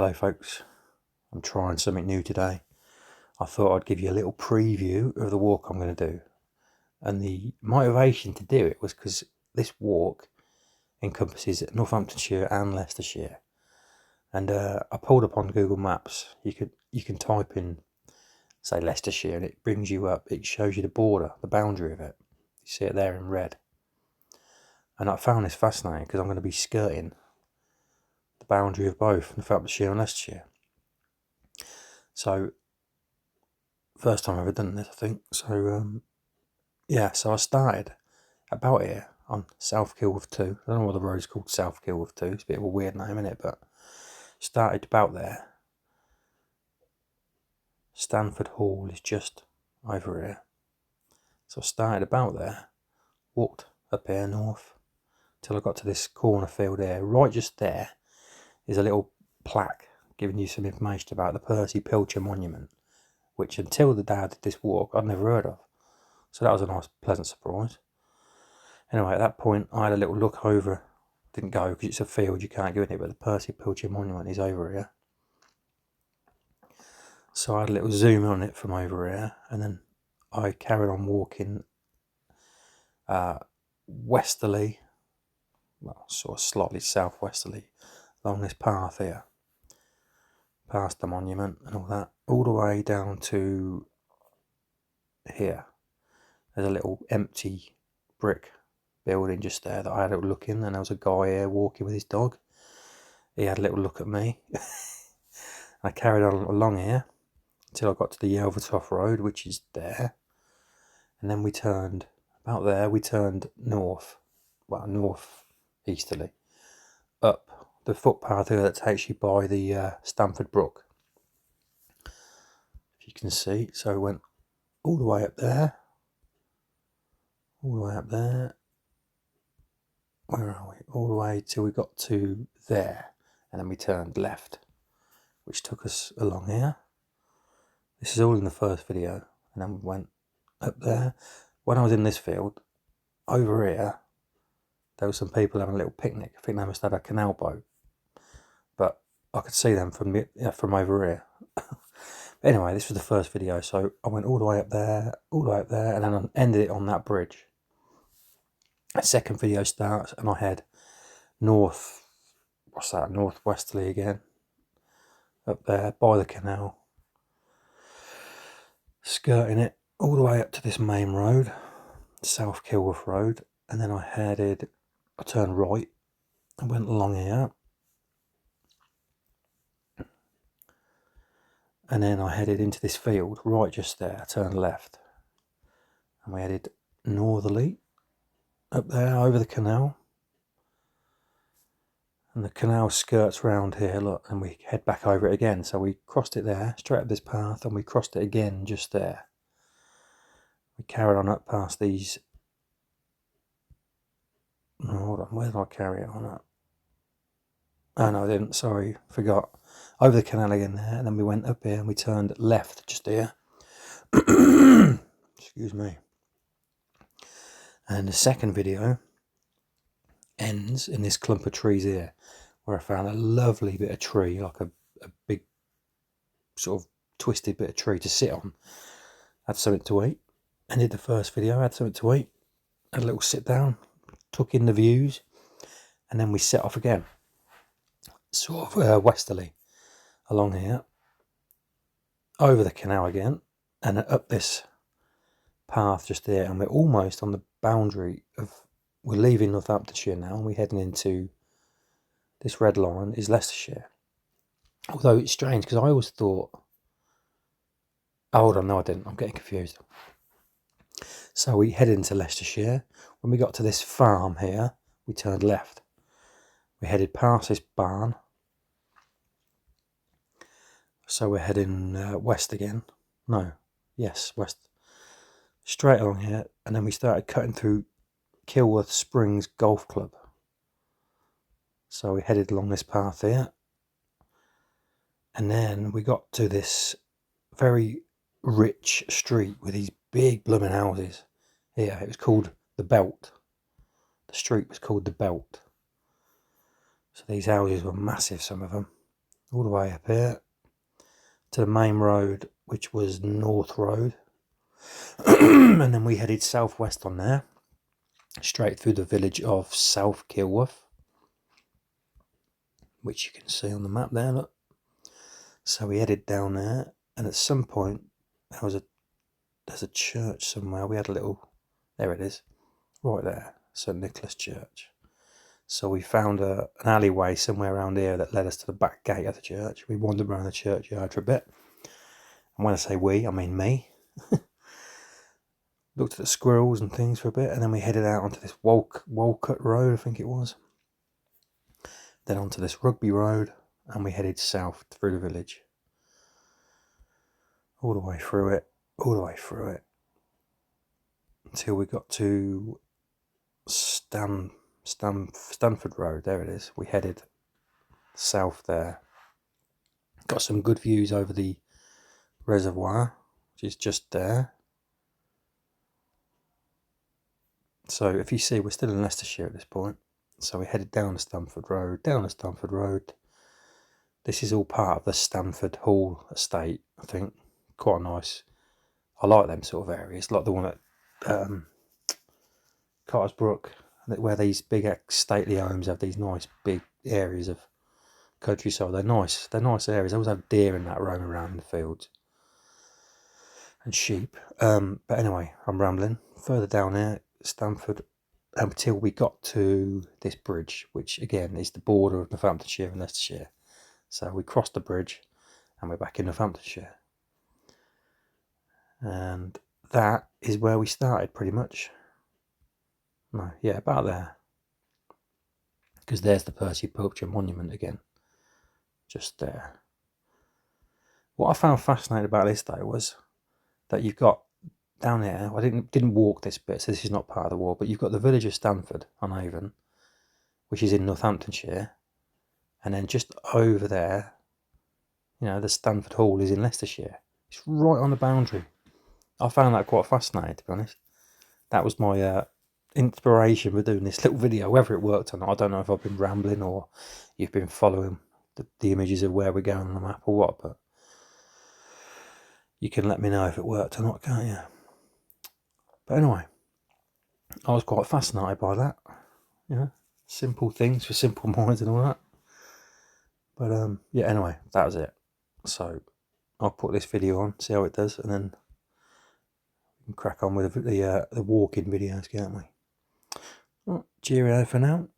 Hello folks, I'm trying something new today. I thought I'd give you a little preview of the walk I'm going to do. And the motivation to do it was because this walk encompasses Northamptonshire and Leicestershire. And I pulled up on Google Maps. You can type in, say, Leicestershire, and it brings you up. It shows you the border, the boundary of it. You see it there in red. And I found this fascinating because I'm going to be skirting the boundary of both Northamptonshire and Leicestershire. So, first time I've ever done this, I think. So, so I started about here on South Kilworth 2. I don't know why the road's called South Kilworth 2. It's a bit of a weird name, isn't it? But started about there. Stanford Hall is just over here. So I started about there, walked up here north, till I got to this corner field here. Right just there is a little plaque giving you some information about the Percy Pilcher Monument, which until the day I did this walk, I'd never heard of. So that was a nice, pleasant surprise. Anyway, at that point, I had a little look over. Didn't go because it's a field, you can't go in it, but the Percy Pilcher Monument is over here. So I had a little zoom on it from over here, and then I carried on walking westerly, well, sort of slightly southwesterly, along this path here, past the monument and all that, all the way down to here. There's a little empty brick building just there that I had a little look in, and there was a guy here walking with his dog. He had a little look at me. I carried on along here until I got to the Yelvertoft Road, which is there, and then we turned about there. We turned north, well, north easterly, up the footpath here that takes you by the Stanford Brook, if you can see. So we went all the way up there, all the way up there. Where are we? All the way till we got to there, and then we turned left, which took us along here. This is all in the first video, and then we went up there. When I was in this field, over here, there were some people having a little picnic. I think they must have had a canal boat, but I could see them from over here. Anyway, this was the first video, so I went all the way up there, and then I ended it on that bridge. The second video starts, and I head north. What's that? Northwesterly again, up there by the canal, skirting it all the way up to this main road, South Kilworth Road, and then I turned right and went along here, and then I headed into this field right just there. I turned left, and we headed northerly up there over the canal, and the canal skirts round here, look, and we head back over it again. So we crossed it there, straight up this path, and we crossed it again just there. We carried on up past these. No, hold on, where did I carry it on up? Oh no, I didn't, sorry, forgot. Over the canal again there, and then we went up here and we turned left just here. Excuse me. And the second video ends in this clump of trees here, where I found a lovely bit of tree, like a big sort of twisted bit of tree to sit on. Had something to eat. Ended the first video, had something to eat, had a little sit down, took in the views, and then we set off again, sort of westerly along here, over the canal again, and up this path just there, and we're almost on the boundary of, we're leaving Northamptonshire now, and we're heading into this red line is Leicestershire. Although it's strange because I always thought, oh, hold on, no I didn't, I'm getting confused. So we headed into Leicestershire. When we got to this farm here, we turned left. We headed past this barn. So we're heading west again. No, yes, west. Straight along here, and then we started cutting through Kilworth Springs Golf Club. So we headed along this path here. And then we got to this very rich street with these big blooming houses. Here, it was called the Belt. The street was called the Belt. So these houses were massive, some of them. all the way up here to the main road, which was North Road. And then we headed southwest on there, straight through the village of South Kilworth, which you can see on the map there, look. So we headed down there, and at some point there's a church somewhere. We had a little, there it is, right there, St Nicholas Church. So we found an alleyway somewhere around here that led us to the back gate of the church. We wandered around the churchyard for a bit. And when I say we, I mean me. Looked at the squirrels and things for a bit, and then we headed out onto this Walcott Road, I think it was. Then onto this Rugby Road, and we headed south through the village. All the way through it, until we got to Stanford Road. There it is. We headed south there. Got some good views over the reservoir, which is just there. So if you see, we're still in Leicestershire at this point. So we headed down to Stanford Road, This is all part of the Stanford Hall estate, I think. Quite nice. I like them sort of areas, like the one at Cartersbrook, where these big stately homes have these nice big areas of countryside. They're nice areas. They always have deer in that roam around in the fields. And sheep. But anyway, I'm rambling. Further down there, Stanford, until we got to this bridge, which again is the border of Northamptonshire and Leicestershire. So we crossed the bridge and we're back in Northamptonshire. And that is where we started pretty much. No, yeah, about there. Because there's the Percy Pilcher Monument again. Just there. What I found fascinating about this though was that you've got down here, I didn't walk this bit, so this is not part of the walk, but you've got the village of Stanford on Avon, which is in Northamptonshire, and then just over there, the Stanford Hall is in Leicestershire. It's right on the boundary. I found that quite fascinating, to be honest. That was my inspiration for doing this little video, whether it worked or not. I don't know if I've been rambling or you've been following the images of where we're going on the map or what, but you can let me know if it worked or not, can't you? But anyway, I was quite fascinated by that. Simple things for simple minds and all that. But yeah, anyway, that was it. So I'll put this video on, see how it does, and then we can crack on with the walking videos, can't we? Well, cheerio for now.